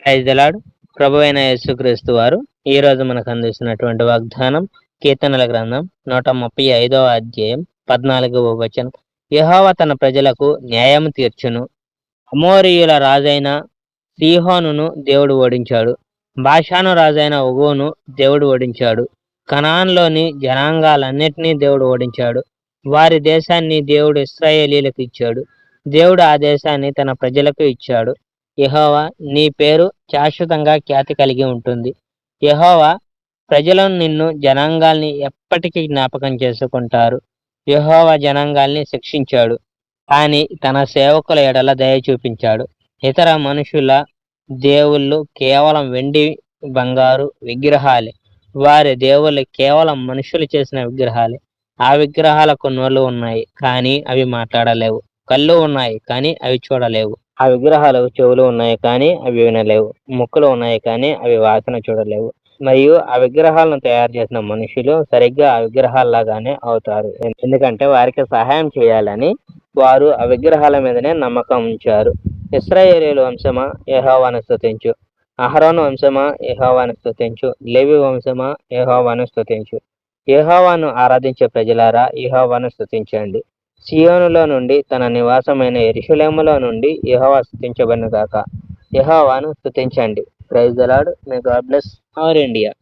Praise the lord. ప్రభువైన యేసుక్రీస్తు వారు ఈ రోజు మనకు అందిస్తున్నటువంటి వాగ్దానం కీర్తనల గ్రంథం 135వ అధ్యాయం 14వ వచనం. యెహోవా తన ప్రజలకు న్యాయం తీర్చును. అమోరీయుల రాజైన సీహోనును దేవుడు ఓడించాడు. బాషాను రాజైన ఒగోను దేవుడు ఓడించాడు. కనాన్లోని జనాంగాలన్నిటినీ దేవుడు ఓడించాడు. వారి దేశాన్ని దేవుడు ఇశ్రాయేలీయులకు ఇచ్చాడు. దేవుడు ఆ దేశాన్ని తన ప్రజలకు ఇచ్చాడు. యెహోవా నీ పేరు శాశ్వతంగా ఖ్యాతి కలిగి ఉంటుంది. యెహోవా ప్రజలను నిన్ను జనాంగాల్ని ఎప్పటికీ జ్ఞాపకం చేసుకుంటారు. యెహోవా జనాంగాల్ని శిక్షించాడు, కానీ తన సేవకుల ఎడల దయ చూపించాడు. ఇతర మనుషుల దేవుళ్ళు కేవలం వెండి బంగారు విగ్రహాలే. వారి దేవుళ్ళు కేవలం మనుషులు చేసిన విగ్రహాలే. ఆ విగ్రహాలకు నోళ్ళు ఉన్నాయి, కానీ అవి మాట్లాడలేవు. కళ్ళు ఉన్నాయి, కానీ అవి చూడలేవు. ఆ విగ్రహాలకు చెవులు ఉన్నాయి, కానీ అవి వినలేవు. ముక్కులు ఉన్నాయి, కానీ అవి వాసన చూడలేవు. మరియు ఆ విగ్రహాలను తయారు చేసిన మనుషులు సరిగ్గా ఆ విగ్రహాల్లాగానే అవుతారు. ఎందుకంటే వారికి సహాయం చేయాలని వారు ఆ విగ్రహాల మీదనే నమ్మకం ఉంచారు. ఇశ్రాయేలీయుల వంశమా యెహోవాను స్తుతించు. అహరోను వంశమా యెహోవాను స్తుతించు. లేవి వంశమా యెహోవాను స్తుతించు. యెహోవాను ఆరాధించే ప్రజలారా యెహోవాను స్తుతించండి. సియోనులో నుండి తన నివాసమైన యెరూషలేములో నుండి యెహోవా స్తుతించబడును గాక. యెహోవాను స్తుతించండి. Praise the Lord. May God bless our India.